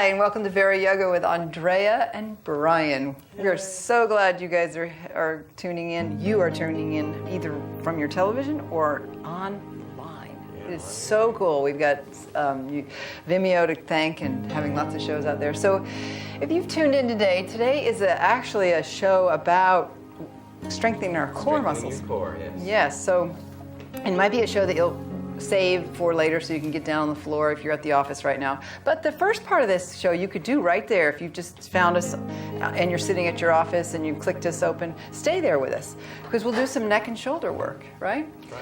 Hi, and welcome to VariYoga with Andrea and Brian. We are so glad you guys are tuning in. You are tuning in either from your television or online. It is so cool. We've got Vimeo to thank and having lots of shows out there. So if you've tuned in today is actually a show about strengthening our core muscles. Your core, yes. Yes, so it might be a show that you'll save for later so you can get down on the floor if you're at the office right now. But the first part of this show you could do right there if you've just found us and you're sitting at your office and you've clicked us open. Stay there with us because we'll do some neck and shoulder work, right? Right.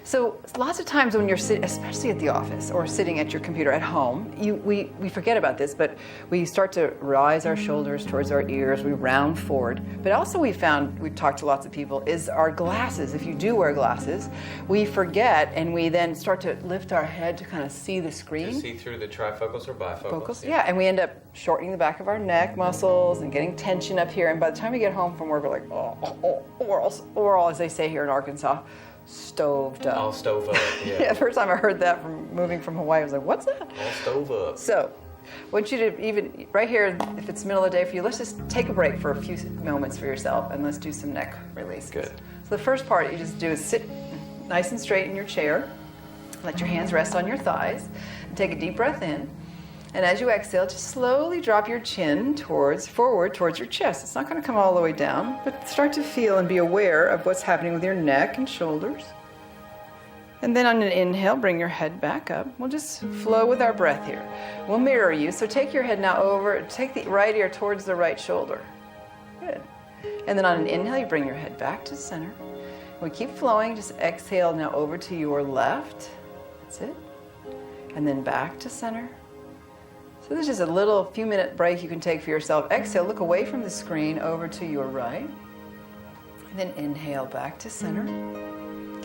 So lots of times when you're sitting, especially at the office or sitting at your computer at home, we forget about this, but we start to rise our shoulders towards our ears, we round forward. But also we've talked to lots of people, is our glasses. If you do wear glasses, we forget and we then start to lift our head to kind of see the screen. To see through the trifocals or bifocals. Yeah, and we end up shortening the back of our neck muscles and getting tension up here. And by the time we get home from work, we're like, we're all, as they say here in Arkansas, stoved up. All stove up, yeah. Yeah, the first time I heard that from moving from Hawaii, I was like, what's that? All stove up. So, I want you to even, right here, if it's middle of the day for you, let's just take a break for a few moments for yourself and let's do some neck releases. Good. So the first part you just do is sit nice and straight in your chair, let your hands rest on your thighs, and take a deep breath in. And as you exhale, just slowly drop your chin forward towards your chest. It's not going to come all the way down, but start to feel and be aware of what's happening with your neck and shoulders. And then on an inhale, bring your head back up. We'll just flow with our breath here. We'll mirror you, so take your head now over, take the right ear towards the right shoulder. Good. And then on an inhale, you bring your head back to center. We keep flowing, just exhale now over to your left. That's it. And then back to center. So this is a little few-minute break you can take for yourself. Exhale, look away from the screen over to your right. And then inhale back to center.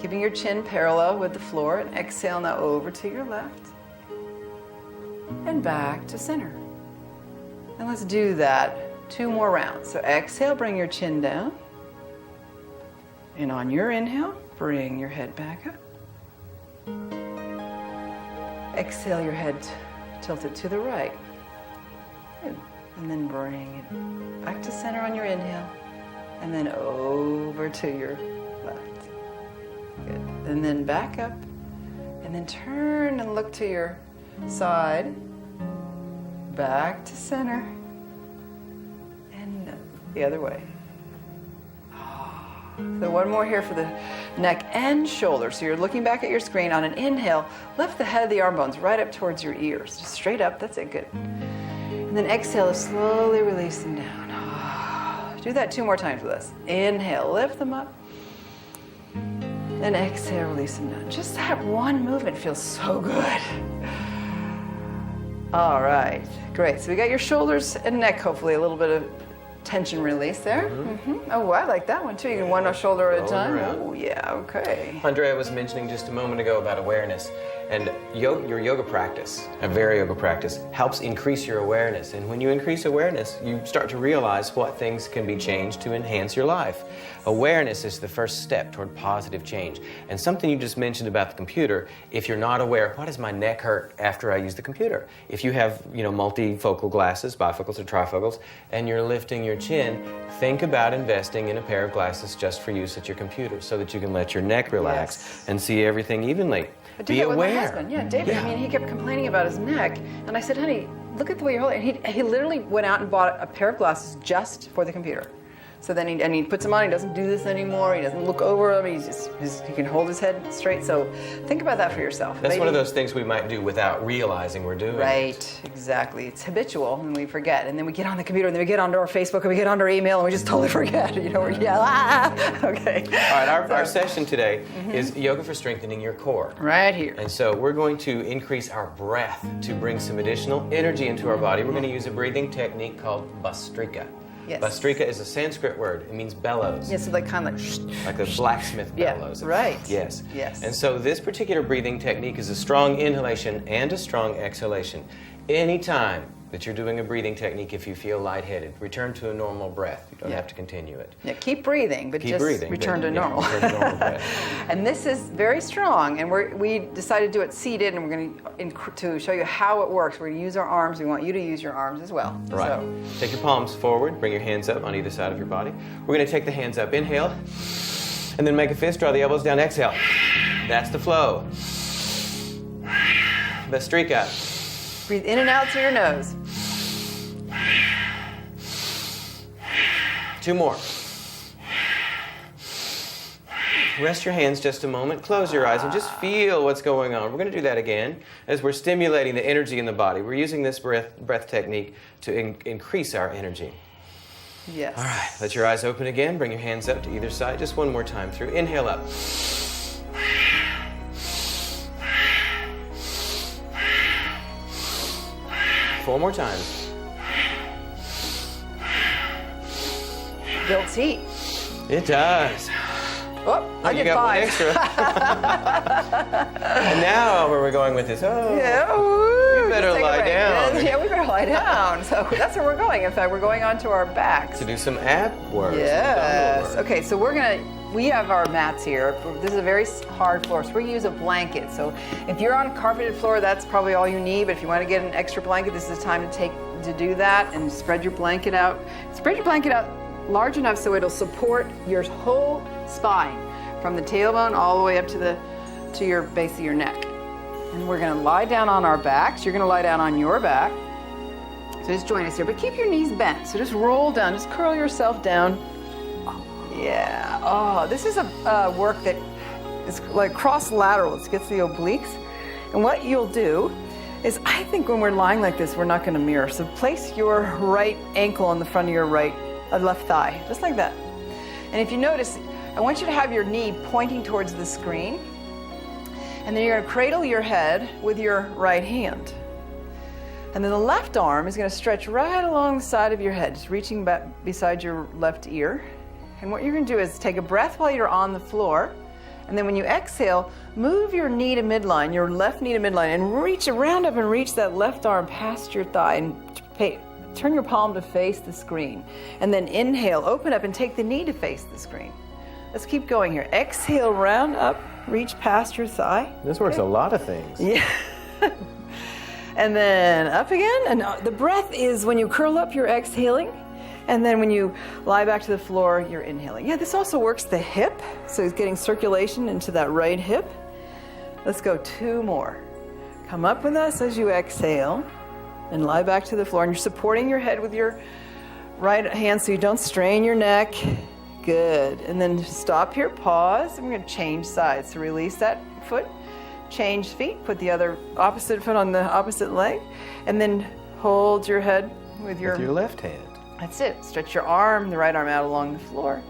Keeping your chin parallel with the floor. And exhale now over to your left. And back to center. And let's do that 2 more rounds. So exhale, bring your chin down. And on your inhale, bring your head back up. Exhale, your head tilted to the right. Good. And then bring it back to center on your inhale. And then over to your left. Good. And then back up. And then turn and look to your side. Back to center. And the other way. So one more here for the neck and shoulders. So you're looking back at your screen. On an inhale, lift the head of the arm bones right up towards your ears. Just straight up. That's it. Good. And then exhale, slowly release them down. Do that 2 more times with us. Inhale, lift them up. And exhale, release them down. Just that one movement feels so good. All right. Great. So we got your shoulders and neck, hopefully, a little bit of tension release there. Oh, I like that one too. You can one shoulder at a time. Oh, yeah, okay. Andrea was mentioning just a moment ago about awareness. And your yoga practice, a VariYoga practice, helps increase your awareness. And when you increase awareness, you start to realize what things can be changed to enhance your life. Awareness is the first step toward positive change. And something you just mentioned about the computer, if you're not aware, why does my neck hurt after I use the computer? If you have, multifocal glasses, bifocals or trifocals, and you're lifting your chin, think about investing in a pair of glasses just for use at your computer so that you can let your neck relax and see everything evenly. I did that with my husband. Yeah, David. Yeah. I mean, he kept complaining about his neck, and I said, "Honey, look at the way you're holding it." And he literally went out and bought a pair of glasses just for the computer. So then he puts them on. He doesn't do this anymore. He doesn't look over them. He can hold his head straight. So think about that for yourself. That's one of those things we might do without realizing we're doing. Right, exactly. It's habitual, and we forget. And then we get on the computer, and then we get onto our Facebook, and we get onto our email, and we just totally forget. Okay. All right, our session today is yoga for strengthening your core. Right here. And so we're going to increase our breath to bring some additional energy into our body. We're going to use a breathing technique called Bhastrika. Yes. Bhastrika is a Sanskrit word. It means bellows. Yes, so like kind of like a blacksmith bellows. Yeah, right. Yes. Yes. And so this particular breathing technique is a strong inhalation and a strong exhalation. Anytime that you're doing a breathing technique if you feel lightheaded. Return to a normal breath. You don't Yeah. have to continue it. Yeah, keep breathing, but Keep just breathing, return but, to yeah, normal. return to normal breath. And this is very strong, and we decided to do it seated, and we're going to show you how it works. We're going to use our arms. We want you to use your arms as well. Right. So, Take your palms forward. Bring your hands up on either side of your body. We're going to take the hands up. Inhale. And then make a fist. Draw the elbows down. Exhale. That's the flow. Bastrika. breathe in and out through your nose. 2 more. Rest your hands just a moment. Close your eyes and just feel what's going on. We're going to do that again as we're stimulating the energy in the body. We're using this breath technique to increase our energy. Yes. All right, let your eyes open again. Bring your hands up to either side. Just one more time through. Inhale up. 4 more times. Builds heat. It does. Oh, I You did got 1 5. extra. And now where we're going with this? Oh, Yeah, woo, we better just take a lie break. down. Yeah, we better lie down. So that's where we're going. In fact, we're going onto our backs. To do some ab work. Yes. Some abdominal work. Okay, so we have our mats here. This is a very hard floor, so we use a blanket. So if you're on a carpeted floor, that's probably all you need. But if you want to get an extra blanket, this is the time to do that and spread your blanket out. Spread your blanket out large enough so it'll support your whole spine, from the tailbone all the way up to your base of your neck. And we're going to lie down on our backs. You're going to lie down on your back. So just join us here, but keep your knees bent. So just roll down, just curl yourself down. Yeah. Oh, this is a work that is like cross-lateral. It gets the obliques. And what you'll do is, I think when we're lying like this, we're not going to mirror. So place your right ankle on the front of your left thigh, just like that. And if you notice, I want you to have your knee pointing towards the screen. And then you're going to cradle your head with your right hand. And then the left arm is going to stretch right along the side of your head, just reaching back beside your left ear. And what you're going to do is take a breath while you're on the floor. And then when you exhale, move your knee to midline, your left knee to midline, and reach around up and reach that left arm past your thigh. And turn your palm to face the screen. And then inhale, open up, and take the knee to face the screen. Let's keep going here. Exhale, round up, reach past your thigh. This works a lot of things. Yeah. And then up again. And the breath is when you curl up, you're exhaling. And then when you lie back to the floor, you're inhaling. Yeah, this also works the hip. So it's getting circulation into that right hip. Let's go 2 more. Come up with us as you exhale and lie back to the floor. And you're supporting your head with your right hand so you don't strain your neck. Good. And then stop here, pause. And we're going to change sides. So release that foot, change feet, put the other opposite foot on the opposite leg, and then hold your head with your left hand. That's it. Stretch your arm, the right arm out along the floor.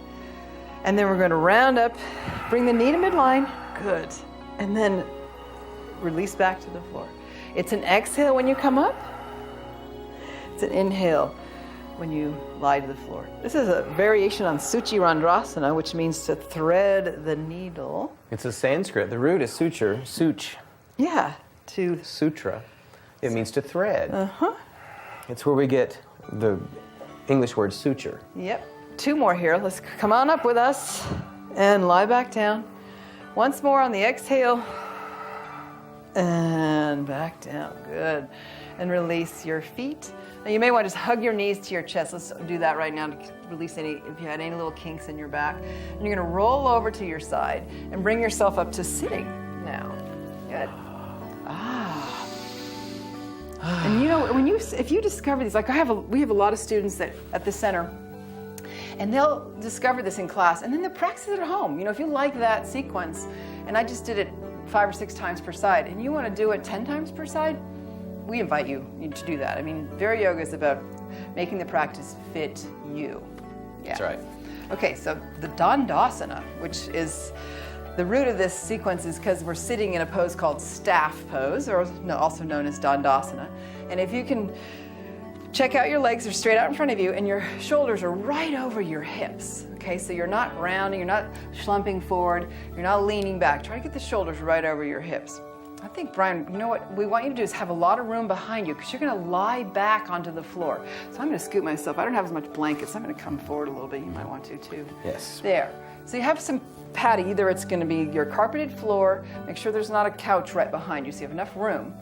And then we're going to round up, bring the knee to midline. Good. And then release back to the floor. It's an exhale when you come up. It's an inhale when you lie to the floor. This is a variation on Suchi Randrasana, which means to thread the needle. It's a Sanskrit. The root is suture, such, Yeah, sutra. It means to thread. Uh-huh. It's where we get the English word suture. Yep. 2 more here. Let's come on up with us and lie back down. Once more on the exhale. And back down. Good. And release your feet. Now you may want to just hug your knees to your chest. Let's do that right now to release if you had any little kinks in your back. And you're going to roll over to your side and bring yourself up to sitting now. Good. And you know, if you discover these, like we have a lot of students that at the center, and they'll discover this in class, and then they'll practice it at home. You know, if you like that sequence, and I just did it 5 or 6 times per side, and you want to do it 10 times per side, we invite you to do that. I mean, VariYoga is about making the practice fit you. Yeah. That's right. Okay, so the Dandasana, which is the root of this sequence, is because we're sitting in a pose called staff pose, or also known as Dandasana. And if you can check out your legs are straight out in front of you, and your shoulders are right over your hips. Okay, so you're not rounding, you're not slumping forward, you're not leaning back. Try to get the shoulders right over your hips. I think, Brian, you know what we want you to do is have a lot of room behind you because you're going to lie back onto the floor. So I'm going to scoot myself. I don't have as much blankets. I'm going to come forward a little bit. You might want to too. Yes. There. So you have some padding. Either it's going to be your carpeted floor. Make sure there's not a couch right behind you so you have enough room.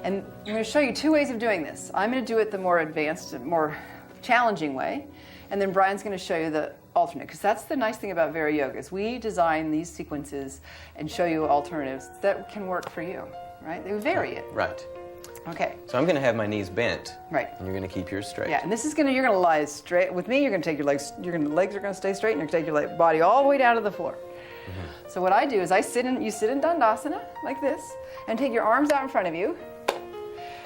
And I'm going to show you 2 ways of doing this. I'm going to do it the more advanced, more challenging way. And then Brian's going to show you the alternate, because that's the nice thing about VariYoga is we design these sequences and show you alternatives that can work for you, right? They vary it. Right. Okay. So I'm going to have my knees bent. Right. And you're going to keep yours straight. Yeah, and this is you're going to lie straight. With me, you're going to take your legs, legs are going to stay straight, and you're going to take your body all the way down to the floor. Mm-hmm. So what I do is you sit in Dandasana like this, and take your arms out in front of you,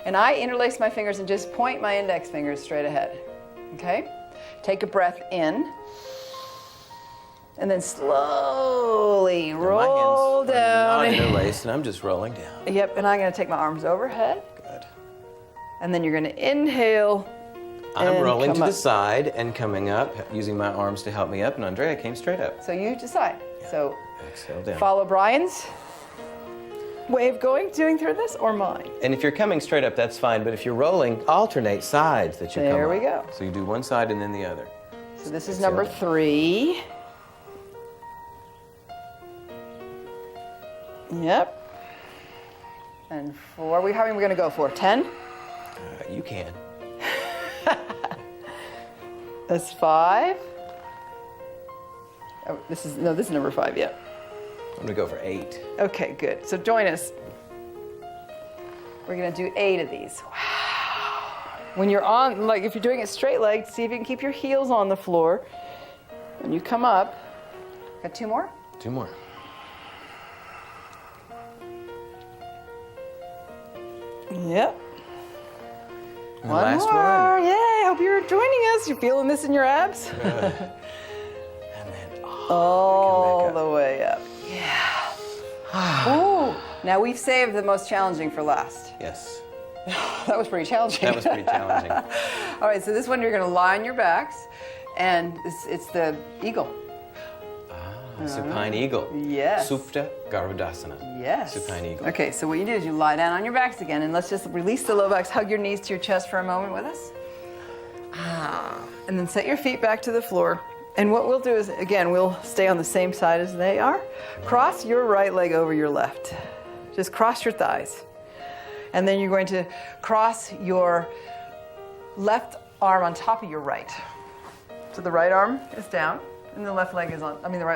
and I interlace my fingers and just point my index fingers straight ahead. Okay? Take a breath in. And then slowly roll down. My hands are not interlaced, and I'm just rolling down. Yep, and I'm going to take my arms overhead. Good. And then you're going to inhale. I'm rolling to the side and coming up, using my arms to help me up, and Andrea came straight up. So you decide. Yeah. So exhale down. Follow Brian's way of doing through this, or mine. And if you're coming straight up, that's fine, but if you're rolling, alternate sides that you come up. There we go. So you do one side and then the other. So this is number 3. Yep. And 4. How many are we going to go for? 10? You can. That's 5. Oh, this is number 5, yeah. I'm going to go for 8. Okay, good. So join us. We're going to do 8 of these. Wow. When you're on, like if you're doing it straight legged, see if you can keep your heels on the floor. When you come up, got 2 more? 2 more. Yep. And One last more. one. Yay, I hope you're joining us. You feeling this in your abs? Good. And then all the way up. Yeah. Ooh. Now we've saved the most challenging for last. Yes. That was pretty challenging. That was pretty challenging. All right, so this one you're going to lie on your backs, and it's the eagle. Supine eagle. Yes. Supta Garudasana. Yes. Supine eagle. Okay, so what you do is you lie down on your backs again, and let's just release the low backs. Hug your knees to your chest for a moment with us. And then set your feet back to the floor. And what we'll do is, again, we'll stay on the same side as they are. Cross your right leg over your left. Just cross your thighs. And then you're going to cross your left arm on top of your right. So the right arm is down. And the right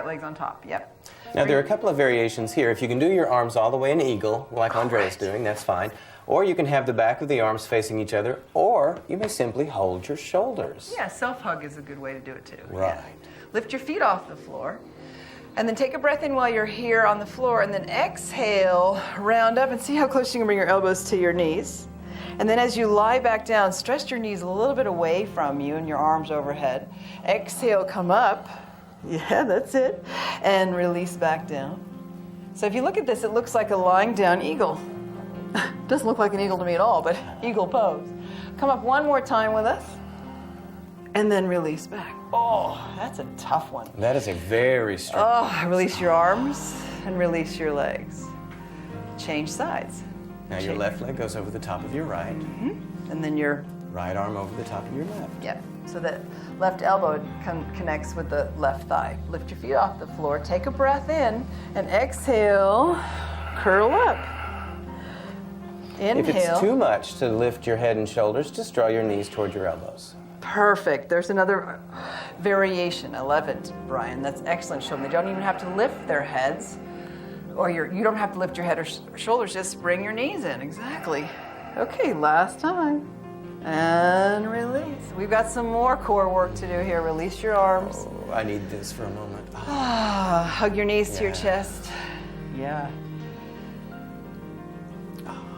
leg's on top, yep. Now there are a couple of variations here. If you can do your arms all the way in eagle, like Andrea's doing, that's fine. Or you can have the back of the arms facing each other, or you may simply hold your shoulders. Yeah, self-hug is a good way to do it too. Right. Yeah. Lift your feet off the floor. And then take a breath in while you're here on the floor, and then exhale, round up, and see how close you can bring your elbows to your knees. And then as you lie back down, stretch your knees a little bit away from you and your arms overhead. Exhale, come up. Yeah, that's it. And release back down. So if you look at this, it looks like a lying down eagle. Doesn't look like an eagle to me at all, but eagle pose. Come up one more time with us. And then release back. Oh, that's a tough one. That is a very strong. Oh, release your arms and release your legs. Change sides. Now your left leg goes over the top of your right. Mm-hmm. And then your right arm over the top of your left. Yep. So that left elbow connects with the left thigh. Lift your feet off the floor. Take a breath in and exhale. Curl up. Inhale. If it's too much to lift your head and shoulders, just draw your knees toward your elbows. Perfect. There's another variation. I love it, Brian. That's excellent. Show them they don't even have to lift their heads, or you don't have to lift your head or shoulders. Just bring your knees in. Exactly. Okay, last time. And release. We've got some more core work to do here. Release your arms. Oh, I need this for a moment. Hug your knees to your chest. Yeah.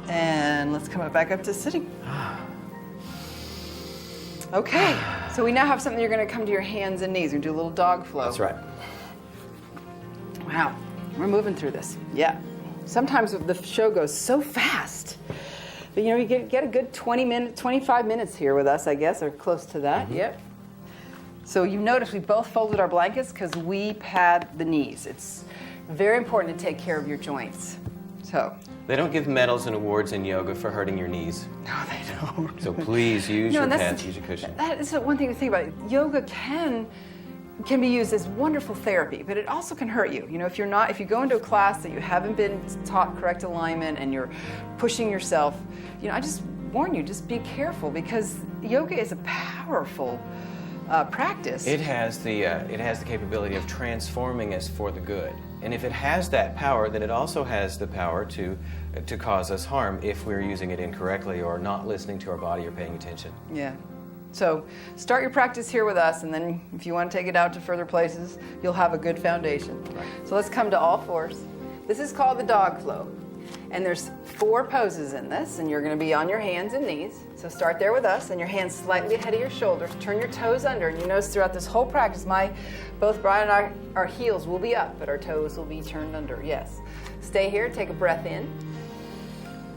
And let's come back up to sitting. Okay, so we now have something you're going to come to your hands and knees. We're going to do a little dog flow. That's right. Wow, we're moving through this. Yeah. Sometimes the show goes so fast. But you get a good 25 minutes here with us, I guess, or close to that. Mm-hmm. Yep. So you notice we both folded our blankets because we pad the knees. It's very important to take care of your joints. So. They don't give medals and awards in yoga for hurting your knees. No, they don't. So please use your pads, use your cushion. That is one thing to think about. Yoga can be used as wonderful therapy, but it also can hurt you. You know, if you go into a class that you haven't been taught correct alignment and you're pushing yourself, you know, I just warn you, just be careful, because yoga is a powerful practice. It has the capability of transforming us for the good. And if it has that power, then it also has the power to cause us harm if we're using it incorrectly or not listening to our body or paying attention. Yeah. So start your practice here with us, and then if you want to take it out to further places, you'll have a good foundation. Right. So let's come to all fours. This is called the dog flow. And there's 4 poses in this, and you're going to be on your hands and knees. So start there with us, and your hands slightly ahead of your shoulders. Turn your toes under, and you notice throughout this whole practice, both Brian and our heels will be up, but our toes will be turned under. Yes. Stay here, take a breath in.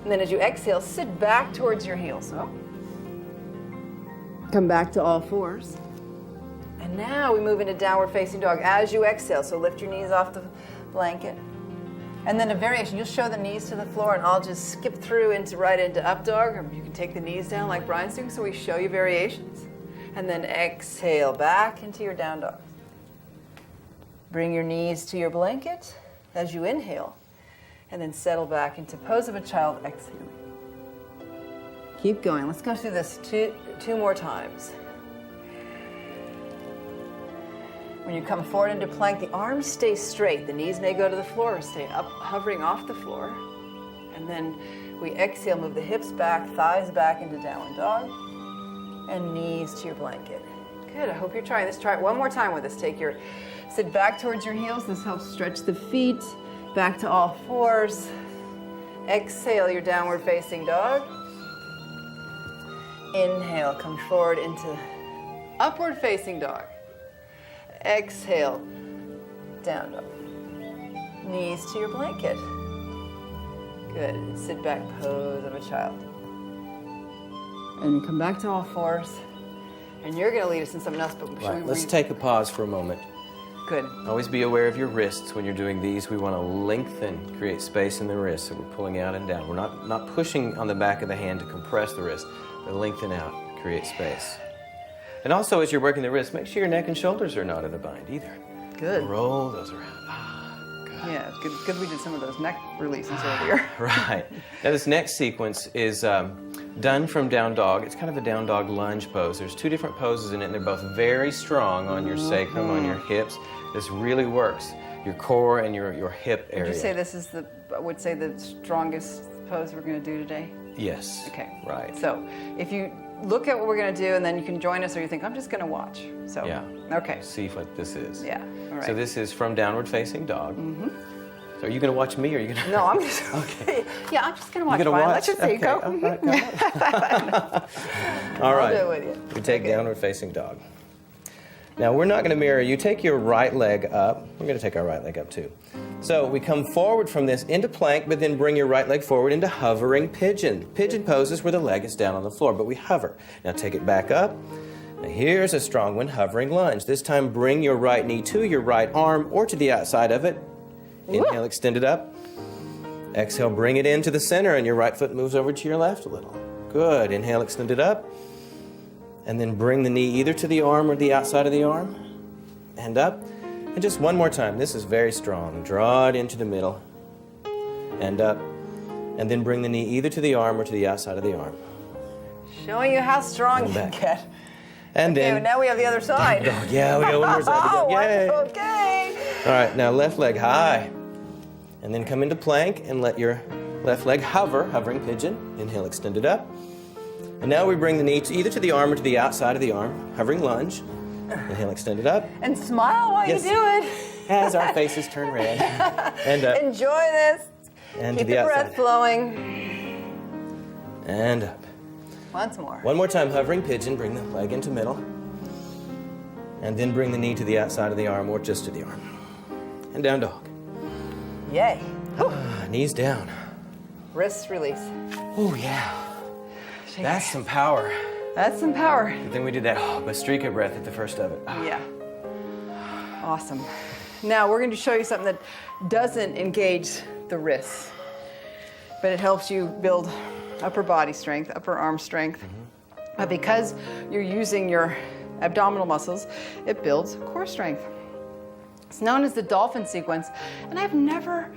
And then as you exhale, sit back towards your heels. So come back to all fours. And now we move into downward facing dog as you exhale. So lift your knees off the blanket. And then a variation, you'll show the knees to the floor, and I'll just skip through right into up dog, or you can take the knees down like Brian's doing, so we show you variations. And then exhale back into your down dog. Bring your knees to your blanket as you inhale, and then settle back into pose of a child, exhaling. Keep going. Let's go through this two more times. When you come forward into plank, the arms stay straight. The knees may go to the floor or stay up, hovering off the floor. And then we exhale, move the hips back, thighs back into downward dog, and knees to your blanket. Good, I hope you're trying this. Try it one more time with us. Sit back towards your heels. This helps stretch the feet. Back to all fours. Exhale your downward facing dog. Inhale, come forward into upward facing dog. Exhale, down dog. Knees to your blanket. Good, and sit back, pose of a child. And come back to all fours. And you're gonna lead us in something else, but right. Let's take a pause for a moment. Good. Always be aware of your wrists when you're doing these. We want to lengthen, create space in the wrists, so we're pulling out and down. We're not pushing on the back of the hand to compress the wrist, but lengthen out, create space. And also, as you're working the wrist, make sure your neck and shoulders are not in a bind either. Good. Roll those around. Good. Yeah, it's good we did some of those neck releases earlier. Right. Now, this next sequence is done from down dog. It's kind of a down dog lunge pose. There's 2 different poses in it, and they're both very strong on your sacrum, on your hips. This really works. Your core and your hip area. Would you say this is the strongest pose we're going to do today? Yes. Okay. Right. So if you look at what we're going to do, and then you can join us, or you think, I'm just going to watch. So, yeah. Okay. See what this is. Yeah. All right. So this is from downward facing dog. Mm-hmm. So are you going to watch me, or are you going to? No, I'm just. Okay. Yeah, I'm just going to watch. You're going to watch? Let's just see. Okay. Go. All right. I'll do it with you. We take downward facing dog. Now, we're not going to mirror. You take your right leg up. We're going to take our right leg up, too. So we come forward from this into plank, but then bring your right leg forward into hovering pigeon. Pigeon pose is where the leg is down on the floor, but we hover. Now, take it back up. Now, here's a strong one, hovering lunge. This time, bring your right knee to your right arm or to the outside of it. Inhale, extend it up. Exhale, bring it into the center, and your right foot moves over to your left a little. Good. Inhale, extend it up. And then bring the knee either to the arm or the outside of the arm. And up. And just one more time. This is very strong. Draw it into the middle. And up. And then bring the knee either to the arm or to the outside of the arm. Showing you how strong you can get. And okay, then. now we have the other side. Yeah, we got one more side. Oh, yay. okay. All right, now left leg high. And then come into plank and let your left leg hover, hovering pigeon. Inhale, extend it up. And now we bring the knee either to the arm or to the outside of the arm, hovering lunge. Inhale, extend it up. And smile while you do it. As our faces turn red. And up. Enjoy this. And keep to the outside. breath flowing. And up. Once more. One more time, hovering pigeon. Bring the leg into middle. And then bring the knee to the outside of the arm or just to the arm. And down dog. Yay. Knees down. Wrists release. Oh, yeah. That's some power. That's some power. But then we did that Bastrika breath at the first of it. Yeah. Awesome. Now we're going to show you something that doesn't engage the wrists. but it helps you build upper body strength, upper arm strength. But because you're using your abdominal muscles, it builds core strength. It's known as the dolphin sequence, and I've never,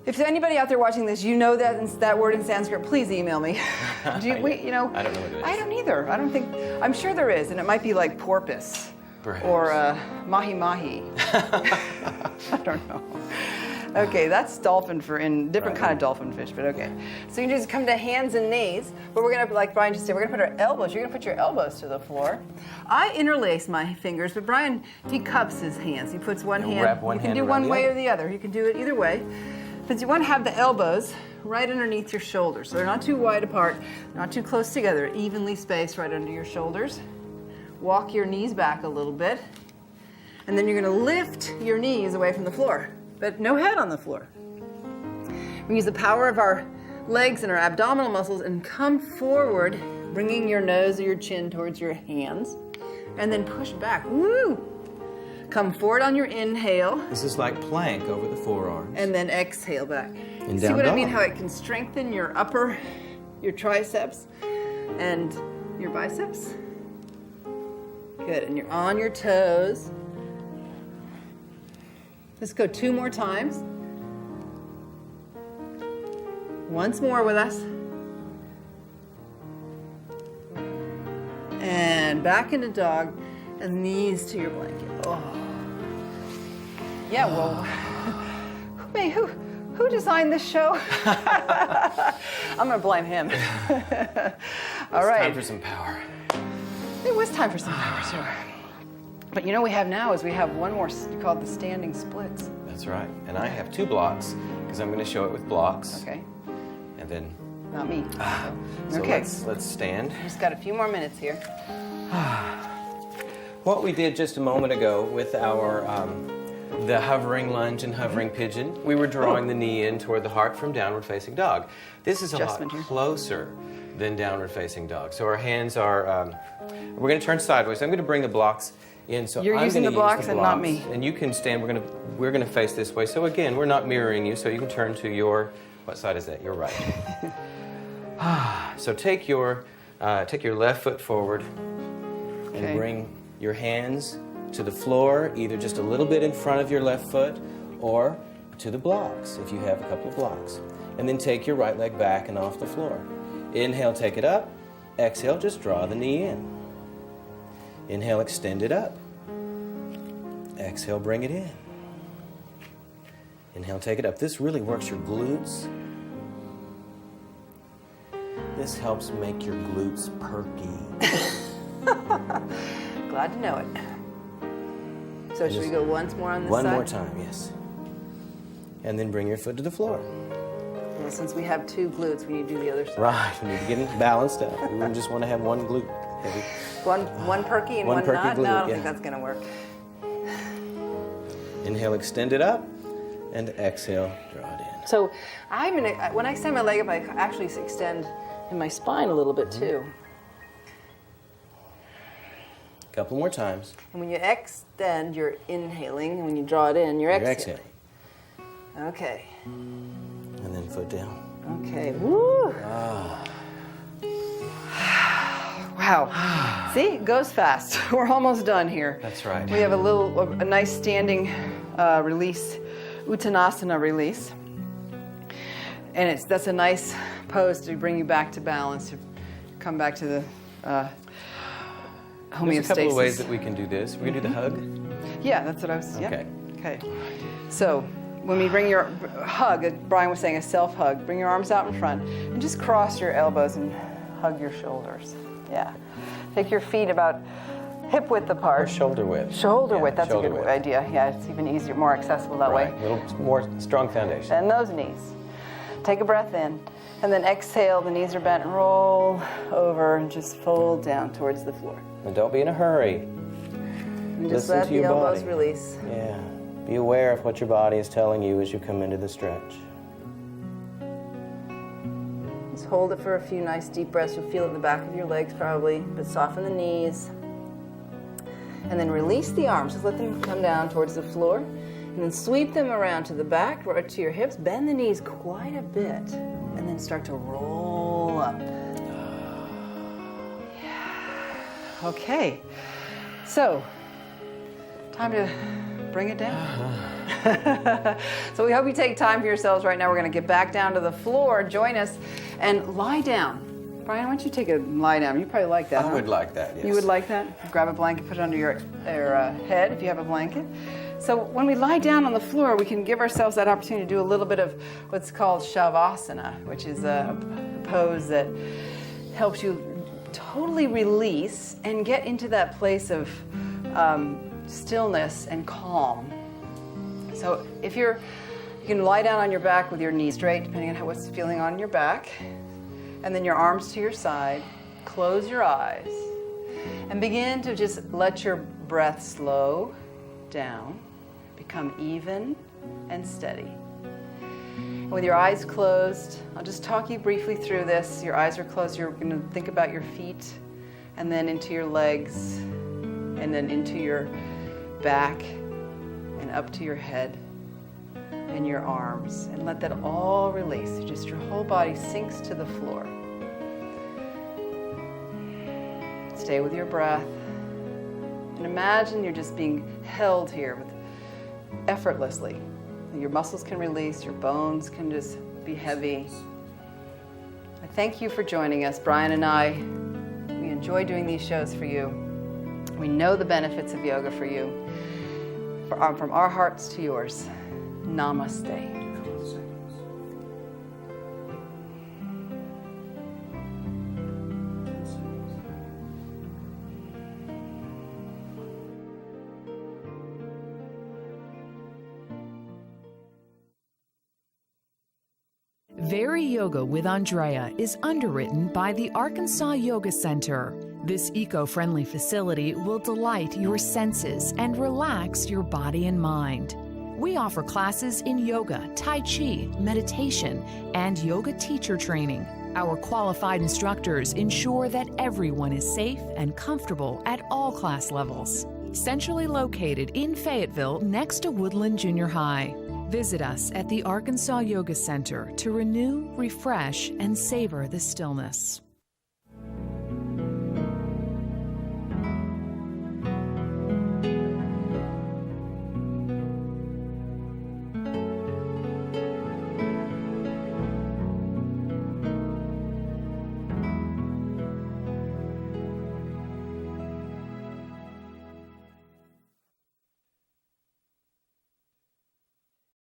if anybody out there watching this, you know that word in Sanskrit, please email me. I don't know what it is. I don't either. I'm sure there is, and it might be like porpoise. Perhaps. Or mahi-mahi. I don't know. Okay, that's dolphin in different kind of dolphin fish, but okay. So you just come to hands and knees, but we're gonna, like Brian just said, we're gonna put our elbows, you're gonna put your elbows to the floor. I interlace my fingers, but Brian, he cups his hands. He puts one hand, wrap one you can hand do around one the way other. or the other. You can do it either way. But you wanna have the elbows right underneath your shoulders. So they're not too wide apart, not too close together, evenly spaced right under your shoulders. Walk your knees back a little bit, and then you're gonna lift your knees away from the floor, but no head on the floor. We use the power of our legs and our abdominal muscles and come forward, bringing your nose or your chin towards your hands, and then push back. Woo! Come forward on your inhale, This is like plank over the forearms. and then exhale back. And See down what I mean? dog. How it can strengthen your your triceps and your biceps? Good, and you're on your toes. Let's go 2 more times. Once more with us. And back into dog, and knees to your blanket. Oh. Yeah, well, who designed this show? I'm gonna blame him. All right. Time for some power. It was time for some power, sure. But you know what we have now is we have one more called the standing splits. That's right. And I have 2 blocks because I'm going to show it with blocks. Okay, And then, not me. so Okay. let's stand. Just got a few more minutes here. What we did just a moment ago with our the hovering lunge and hovering pigeon, we were drawing the knee in toward the heart from downward facing dog. This is a lot Adjustment here. closer than downward facing dog. So our hands are, we're going to turn sideways. I'm going to bring the blocks in. So You're I'm using gonna the blocks use and not me. And you can stand. We're going to face this way. So again, we're not mirroring you. So you can turn to your, what side is that? Your right. So take your left foot forward and Okay. bring your hands to the floor, either just a little bit in front of your left foot or to the blocks if you have a couple of blocks. And then take your right leg back and off the floor. Inhale, take it up. Exhale, just draw the knee in. Inhale, extend it up. Exhale, bring it in. Inhale, take it up. This really works your glutes. This helps make your glutes perky. Glad to know it. So should we go once more on this One side? more time, yes. And then bring your foot to the floor. Well, since we have 2 glutes, we need to do the other side. Right, we need to get it balanced out. We wouldn't just want to have one glute heavy. One perky and One one perky not? glute, No, I don't yeah. think that's going to work. Inhale, extend it up, and exhale, draw it in. So when I extend my leg up, I actually extend in my spine a little bit too. A couple more times. And when you extend, you're inhaling. And when you draw it in, you're You're exhaling. exhaling. Okay. And then foot down. Okay. Woo. Wow. See, it goes fast. We're almost done here. That's right. We have a nice standing release, Uttanasana release. And that's a nice pose to bring you back to balance, to come back to the homeostasis. There's a couple of ways that we can do this. We're going to do the hug. Yeah, that's what I was, Okay. yeah. Okay. So when we bring your hug, Brian was saying a self-hug, bring your arms out in front and just cross your elbows and hug your shoulders. Yeah. Take your feet about hip width apart. Or shoulder width. Shoulder Yeah, width, that's shoulder a good width. idea. Yeah, it's even easier, more accessible that Right. way. A little more strong foundation. Bend those knees. Take a breath in. And then exhale, the knees are bent, roll over and just fold down towards the floor. And don't be in a hurry. And just Listen let to the your elbows body. release. Yeah. Be aware of what your body is telling you as you come into the stretch. Just hold it for a few nice deep breaths. You'll feel it in the back of your legs probably, but soften the knees. And then release the arms. Just let them come down towards the floor. And then sweep them around to the back, right to your hips. Bend the knees quite a bit. then start to roll up. Okay, so time to bring it down. So we hope you take time for yourselves right now. We're going to get back down to the floor. Join us and lie down. Brian, why don't you take a lie down? You probably like that. I would like that, yes. You would like that? Grab a blanket, put it under your head if you have a blanket. So when we lie down on the floor, we can give ourselves that opportunity to do a little bit of what's called Shavasana, which is a pose that helps you totally release and get into that place of stillness and calm. So if you can lie down on your back with your knees straight, depending on what's feeling on your back, and then your arms to your side, close your eyes, and begin to just let your breath slow down, become even and steady. And with your eyes closed, I'll just talk you briefly through this. Your eyes are closed. You're going to think about your feet, and then into your legs, and then into your back, and up to your head and your arms. And let that all release. Just your whole body sinks to the floor. Stay with your breath. And imagine you're just being held here effortlessly. Your muscles can release, your bones can just be heavy. I thank you for joining us. Brian and I, we enjoy doing these shows for you. We know the benefits of yoga for you. From our hearts to yours, namaste. VariYoga with Andrea is underwritten by the Arkansas Yoga Center. This eco-friendly facility will delight your senses and relax your body and mind. We offer classes in yoga, tai chi, meditation, and yoga teacher training. Our qualified instructors ensure that everyone is safe and comfortable at all class levels. Centrally located in Fayetteville next to Woodland Junior High. Visit us at the Arkansas Yoga Center to renew, refresh, and savor the stillness.